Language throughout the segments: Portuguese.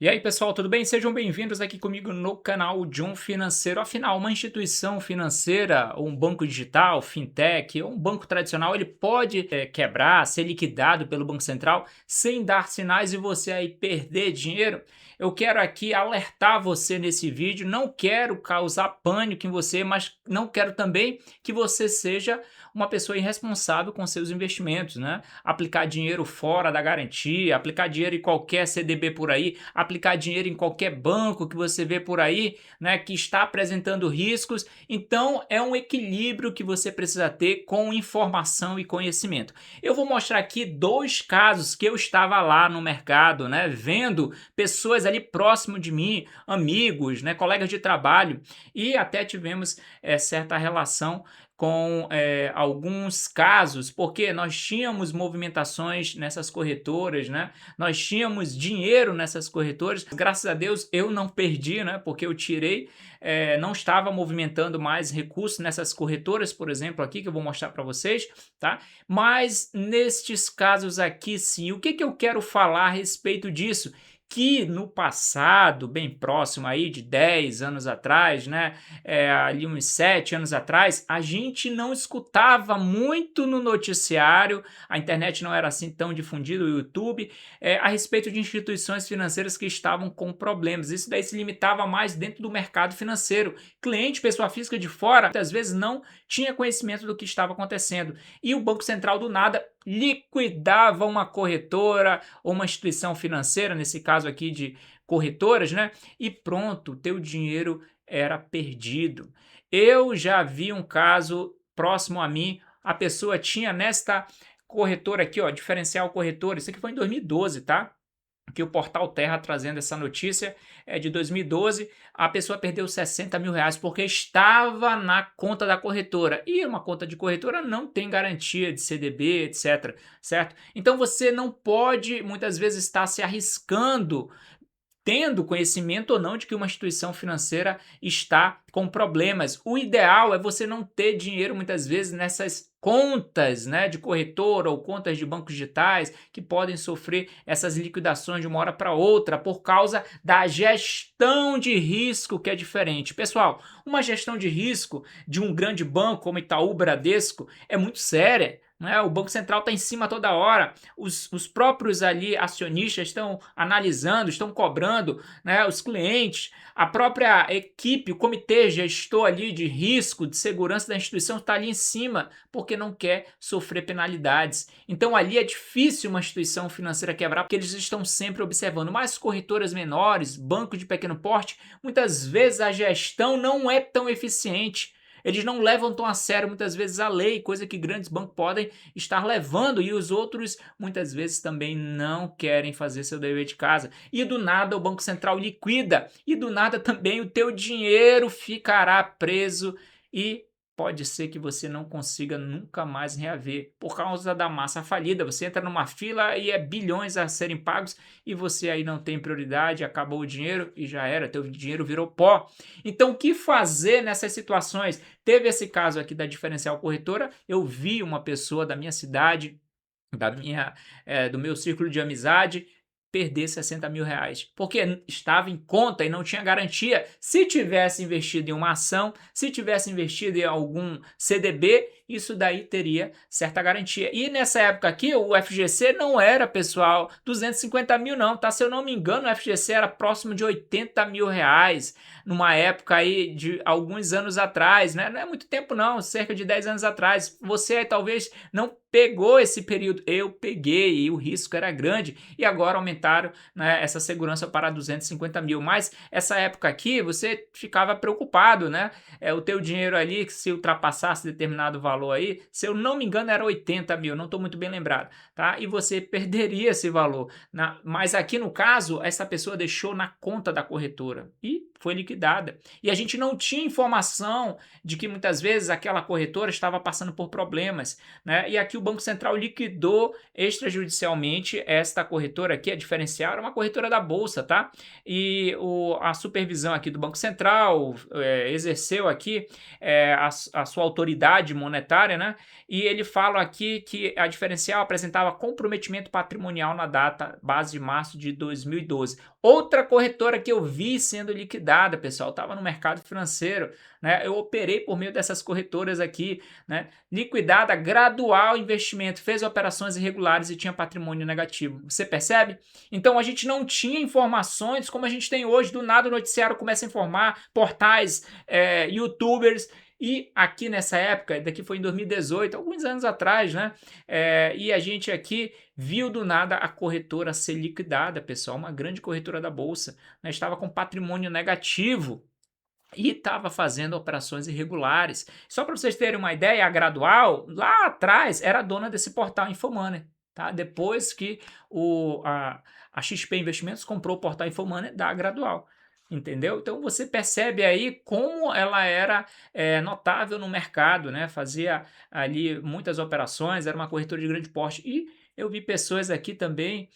E aí, pessoal, tudo bem? Sejam bem-vindos aqui comigo no canal de um financeiro. Afinal, uma instituição financeira, ou um banco digital, fintech, ou um banco tradicional, ele pode quebrar, ser liquidado pelo Banco Central sem dar sinais e você aí perder dinheiro. Eu quero aqui alertar você nesse vídeo, não quero causar pânico em você, mas não quero também que você seja uma pessoa irresponsável com seus investimentos, né? Aplicar dinheiro fora da garantia, aplicar dinheiro em qualquer CDB por aí, aplicar dinheiro em qualquer banco que você vê por aí, né, que está apresentando riscos. Então, é um equilíbrio que você precisa ter com informação e conhecimento. Eu vou mostrar aqui dois casos que eu estava lá no mercado, né, vendo pessoas ali próximo de mim, amigos, né, colegas de trabalho, e até tivemos certa relação com alguns casos, porque nós tínhamos movimentações nessas corretoras, né? Nós tínhamos dinheiro nessas corretoras. Graças a Deus eu não perdi, né? Porque eu tirei, não estava movimentando mais recursos nessas corretoras, por exemplo, aqui que eu vou mostrar para vocês, tá? Mas nestes casos aqui, sim, o que que eu quero falar a respeito disso? Que no passado, bem próximo aí de 10 anos atrás, né, ali uns 7 anos atrás, a gente não escutava muito no noticiário, a internet não era assim tão difundida, o YouTube, a respeito de instituições financeiras que estavam com problemas. Isso daí se limitava mais dentro do mercado financeiro. Cliente, pessoa física de fora, muitas vezes não tinha conhecimento do que estava acontecendo. E o Banco Central do nada liquidava uma corretora ou uma instituição financeira, nesse caso aqui de corretoras, né? E pronto, teu dinheiro era perdido. Eu já vi um caso próximo a mim, a pessoa tinha nesta corretora aqui, ó, Diferencial Corretora, isso aqui foi em 2012, tá? Que o Portal Terra trazendo essa notícia é de 2012, a pessoa perdeu 60 mil reais porque estava na conta da corretora. E uma conta de corretora não tem garantia de CDB, etc. Certo? Então você não pode muitas vezes estar se arriscando tendo conhecimento ou não de que uma instituição financeira está com problemas. O ideal é você não ter dinheiro muitas vezes nessas contas, né, de corretora ou contas de bancos digitais que podem sofrer essas liquidações de uma hora para outra por causa da gestão de risco que é diferente. Pessoal, uma gestão de risco de um grande banco como Itaú, Bradesco é muito séria. Né? O Banco Central está em cima toda hora, os próprios ali acionistas estão analisando, estão cobrando, né, os clientes, a própria equipe, o comitê gestor ali de risco, de segurança da instituição está ali em cima, porque não quer sofrer penalidades. Então ali é difícil uma instituição financeira quebrar, porque eles estão sempre observando. Mas corretoras menores, bancos de pequeno porte, muitas vezes a gestão não é tão eficiente. Eles não levam tão a sério muitas vezes a lei, coisa que grandes bancos podem estar levando, e os outros muitas vezes também não querem fazer seu dever de casa. E do nada o Banco Central liquida, e do nada também o teu dinheiro ficará preso e pode ser que você não consiga nunca mais reaver por causa da massa falida. Você entra numa fila e é bilhões a serem pagos e você aí não tem prioridade, acabou o dinheiro e já era, teu dinheiro virou pó. Então, o que fazer nessas situações? Teve esse caso aqui da Diferencial Corretora, eu vi uma pessoa da minha cidade, do meu círculo de amizade, perder 60 mil reais, porque estava em conta e não tinha garantia. Se tivesse investido em uma ação, se tivesse investido em algum CDB, isso daí teria certa garantia. E nessa época aqui, o FGC não era, pessoal, 250 mil não, tá? Se eu não me engano, o FGC era próximo de 80 mil reais, numa época aí de alguns anos atrás, né? Não é muito tempo não, cerca de 10 anos atrás. Você aí talvez não pegou esse período, eu peguei e o risco era grande e agora aumentaram, né, essa segurança para 250 mil, mas essa época aqui você ficava preocupado, né, o teu dinheiro ali que se ultrapassasse determinado valor aí, se eu não me engano era 80 mil, não estou muito bem lembrado, tá, e você perderia esse valor, mas aqui no caso essa pessoa deixou na conta da corretora e foi liquidada. E a gente não tinha informação de que muitas vezes aquela corretora estava passando por problemas, né? E aqui o Banco Central liquidou extrajudicialmente esta corretora aqui, a Diferencial, era uma corretora da Bolsa, tá? E a supervisão aqui do Banco Central exerceu aqui a sua autoridade monetária, né? E ele fala aqui que a Diferencial apresentava comprometimento patrimonial na data base de março de 2012. Outra corretora que eu vi sendo liquidada, pessoal, estava no mercado financeiro, né? Eu operei por meio dessas corretoras aqui, né? Liquidada, Gradual Investimento, fez operações irregulares e tinha patrimônio negativo. Você percebe? Então a gente não tinha informações como a gente tem hoje. Do nada o noticiário começa a informar, portais, youtubers. E aqui nessa época, daqui foi em 2018, alguns anos atrás, né? E a gente aqui viu do nada a corretora ser liquidada, pessoal, uma grande corretora da Bolsa, né? Estava com patrimônio negativo e estava fazendo operações irregulares. Só para vocês terem uma ideia, a Gradual, lá atrás, era dona desse portal Infomoney. Tá? Depois que a XP Investimentos comprou o portal Infomoney da Gradual. Entendeu? Então você percebe aí como ela era notável no mercado, né? Fazia ali muitas operações, era uma corretora de grande porte. E eu vi pessoas aqui também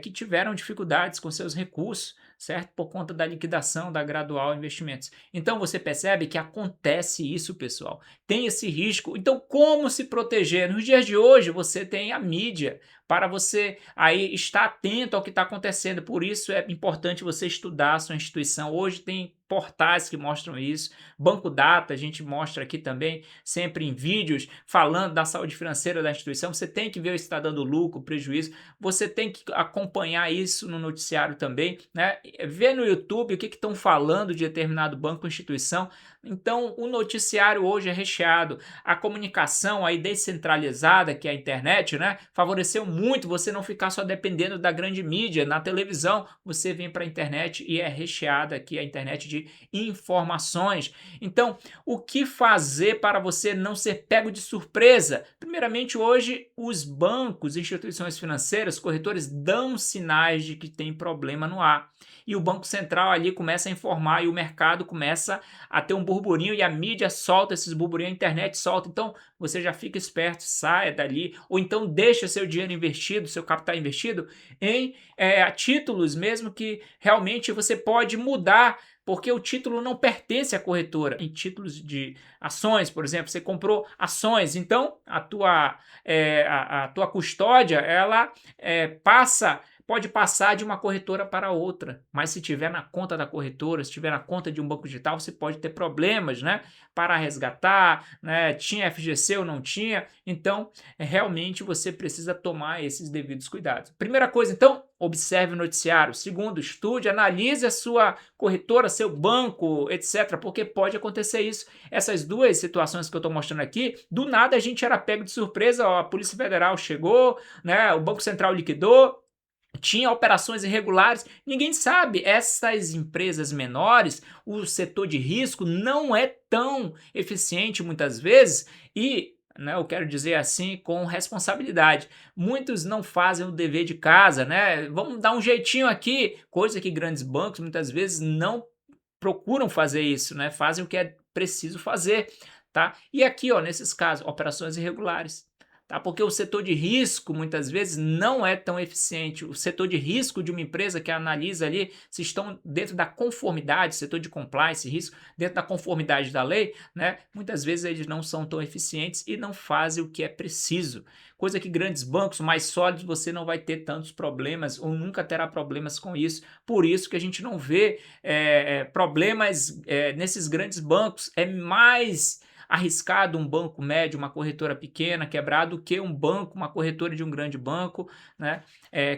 que tiveram dificuldades com seus recursos, certo? Por conta da liquidação da Gradual Investimentos. Então você percebe que acontece isso, pessoal. Tem esse risco. Então, como se proteger? Nos dias de hoje, você tem a mídia para você aí estar atento ao que está acontecendo. Por isso é importante você estudar a sua instituição. Hoje tem portais que mostram isso. Banco Data, a gente mostra aqui também, sempre em vídeos, falando da saúde financeira da instituição. Você tem que ver se está dando lucro, prejuízo. Você tem que acompanhar isso no noticiário também, né? Ver no YouTube o que estão falando de determinado banco ou instituição. Então, o noticiário hoje é recheado. A comunicação aí descentralizada, que é a internet, né? Favoreceu muito você não ficar só dependendo da grande mídia. Na televisão, você vem para a internet e é recheada aqui a internet de informações. Então, o que fazer para você não ser pego de surpresa? Primeiramente, hoje, os bancos, instituições financeiras, corretores dão sinais de que tem problema no ar. E o Banco Central ali começa a informar e o mercado começa a ter um burburinho e a mídia solta esses burburinhos, a internet solta. Então, você já fica esperto, saia dali, ou então deixa seu dinheiro investido, seu capital investido em títulos mesmo que realmente você pode mudar, porque o título não pertence à corretora. Em títulos de ações, por exemplo, você comprou ações, então a tua custódia, ela pode passar de uma corretora para outra, mas se tiver na conta da corretora, se tiver na conta de um banco digital, você pode ter problemas, né, para resgatar, né, tinha FGC ou não tinha, então realmente você precisa tomar esses devidos cuidados. Primeira coisa, então, observe o noticiário. Segundo, estude, analise a sua corretora, seu banco, etc, porque pode acontecer isso. Essas duas situações que eu estou mostrando aqui, do nada a gente era pego de surpresa, ó, a Polícia Federal chegou, né, o Banco Central liquidou, tinha operações irregulares, ninguém sabe. Essas empresas menores, o setor de risco não é tão eficiente muitas vezes e, né, eu quero dizer assim, com responsabilidade. Muitos não fazem o dever de casa, né? Vamos dar um jeitinho aqui, coisa que grandes bancos muitas vezes não procuram fazer isso, né? Fazem o que é preciso fazer, tá? E aqui, ó, nesses casos, operações irregulares. Tá? Porque o setor de risco, muitas vezes, não é tão eficiente. O setor de risco de uma empresa que analisa ali se estão dentro da conformidade, setor de compliance, risco, dentro da conformidade da lei, né? Muitas vezes eles não são tão eficientes e não fazem o que é preciso. Coisa que grandes bancos mais sólidos você não vai ter tantos problemas ou nunca terá problemas com isso. Por isso que a gente não vê problemas nesses grandes bancos. É mais arriscado um banco médio, uma corretora pequena quebrar do que um banco, uma corretora de um grande banco, né,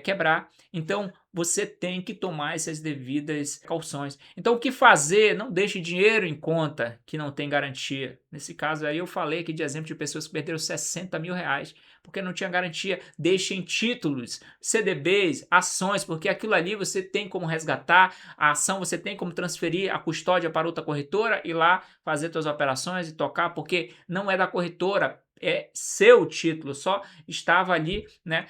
quebrar. Então, você tem que tomar essas devidas cauções. Então, o que fazer? Não deixe dinheiro em conta que não tem garantia. Nesse caso aí, eu falei aqui de exemplo de pessoas que perderam 60 mil reais porque não tinha garantia. Deixe em títulos, CDBs, ações, porque aquilo ali você tem como resgatar, a ação você tem como transferir a custódia para outra corretora e lá fazer suas operações e tocar, porque não é da corretora, é seu título, só estava ali, né,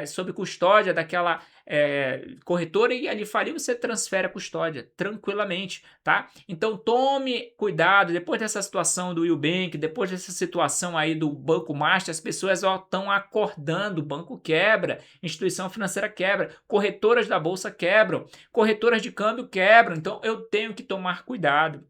sob custódia daquela corretora e ali falir, você transfere a custódia tranquilamente, tá? Então tome cuidado, depois dessa situação do Eubank, depois dessa situação aí do Banco Master, as pessoas estão acordando, o banco quebra, instituição financeira quebra, corretoras da bolsa quebram, corretoras de câmbio quebram, então eu tenho que tomar cuidado.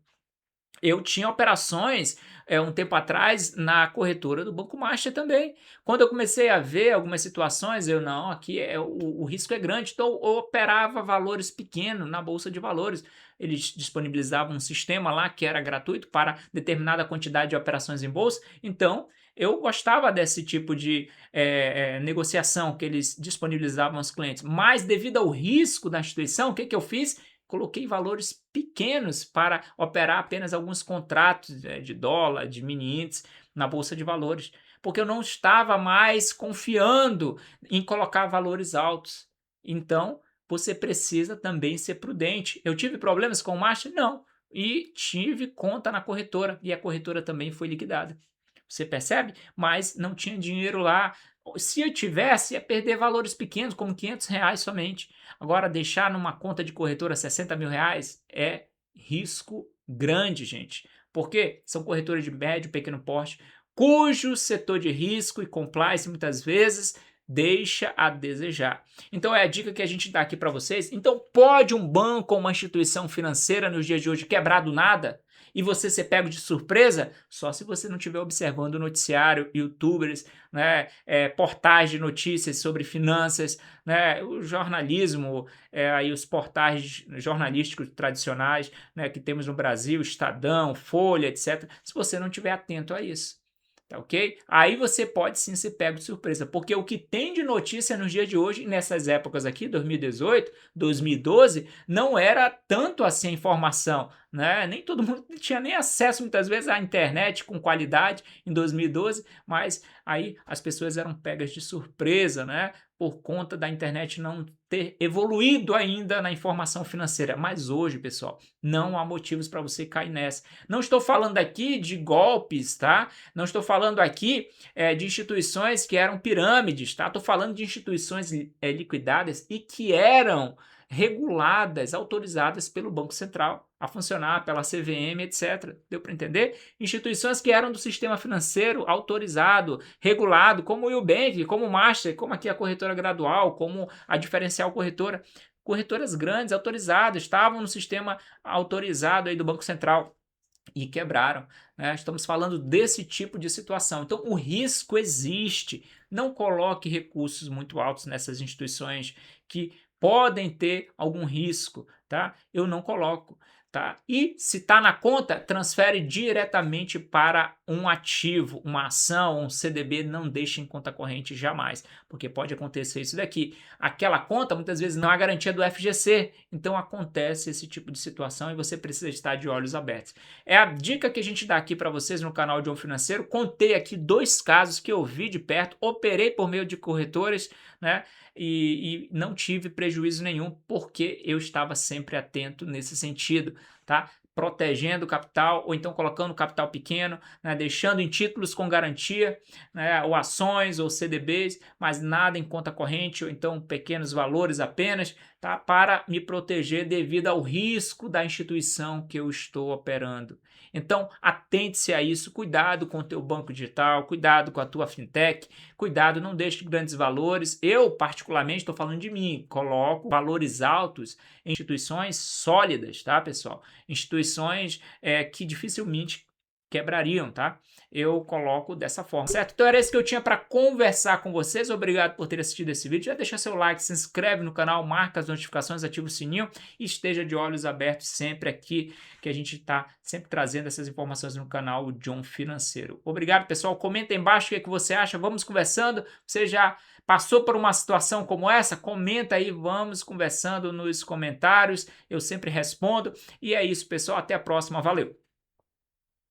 Eu tinha operações um tempo atrás na corretora do Banco Master também. Quando eu comecei a ver algumas situações, não, aqui o risco é grande, então eu operava valores pequenos na Bolsa de Valores. Eles disponibilizavam um sistema lá que era gratuito para determinada quantidade de operações em bolsa, então eu gostava desse tipo de negociação que eles disponibilizavam aos clientes, mas devido ao risco da instituição, o que eu fiz? Coloquei valores pequenos para operar apenas alguns contratos de dólar, de mini índices na bolsa de valores, porque eu não estava mais confiando em colocar valores altos. Então, você precisa também ser prudente. Eu tive problemas com o Master? Não. E tive conta na corretora, e a corretora também foi liquidada. Você percebe? Mas não tinha dinheiro lá. Se eu tivesse, ia perder valores pequenos, como R$ 500 somente. Agora, deixar numa conta de corretora R$ 60 mil é risco grande, gente. Porque são corretoras de médio e pequeno porte, cujo setor de risco e compliance muitas vezes deixa a desejar. Então é a dica que a gente dá aqui para vocês. Então pode um banco ou uma instituição financeira nos dias de hoje quebrar do nada? E você ser pego de surpresa? Só se você não estiver observando o noticiário, youtubers, né, portais de notícias sobre finanças, né, o jornalismo, aí os portais jornalísticos tradicionais, né, que temos no Brasil, Estadão, Folha, etc. Se você não estiver atento a isso. Tá ok? Aí você pode sim ser pego de surpresa, porque o que tem de notícia nos dias de hoje, nessas épocas aqui, 2018, 2012, não era tanto assim a informação, né? Nem todo mundo tinha nem acesso muitas vezes à internet com qualidade em 2012, mas aí as pessoas eram pegas de surpresa, né? Por conta da internet não ter evoluído ainda na informação financeira. Mas hoje, pessoal, não há motivos para você cair nessa. Não estou falando aqui de golpes, tá? Não estou falando aqui de instituições que eram pirâmides, tá? Estou falando de instituições liquidadas e que eram reguladas, autorizadas pelo Banco Central a funcionar, pela CVM, etc. Deu para entender? Instituições que eram do sistema financeiro autorizado, regulado, como o Eubank, como o Master, como aqui a corretora gradual, como a diferencial corretora. Corretoras grandes, autorizadas, estavam no sistema autorizado aí do Banco Central e quebraram, né? Estamos falando desse tipo de situação. Então, o risco existe. Não coloque recursos muito altos nessas instituições que podem ter algum risco, tá? Eu não coloco. Tá? E se está na conta, transfere diretamente para um ativo, uma ação, um CDB, não deixe em conta corrente jamais, porque pode acontecer isso daqui. Aquela conta muitas vezes não há garantia do FGC, então acontece esse tipo de situação e você precisa estar de olhos abertos. É a dica que a gente dá aqui para vocês no canal John Financeiro. Contei aqui 2 casos que eu vi de perto, operei por meio de corretores, né? E não tive prejuízo nenhum, porque eu estava sempre atento nesse sentido, tá? Protegendo o capital, ou então colocando capital pequeno, né? Deixando em títulos com garantia, né? Ou ações, ou CDBs, mas nada em conta corrente, ou então pequenos valores apenas, tá? Para me proteger devido ao risco da instituição que eu estou operando. Então, atente-se a isso, cuidado com o teu banco digital, cuidado com a tua fintech, cuidado, não deixe grandes valores. Eu, particularmente, estou falando de mim, coloco valores altos em instituições sólidas, tá, pessoal? Instituições que dificilmente quebrariam, tá? Eu coloco dessa forma, certo? Então era isso que eu tinha para conversar com vocês. Obrigado por ter assistido esse vídeo. Já deixa seu like, se inscreve no canal, marca as notificações, ativa o sininho e esteja de olhos abertos sempre aqui, que a gente está sempre trazendo essas informações no canal John Financeiro. Obrigado, pessoal. Comenta aí embaixo o que você acha. Vamos conversando. Você já passou por uma situação como essa? Comenta aí, vamos conversando nos comentários. Eu sempre respondo. E é isso, pessoal. Até a próxima. Valeu!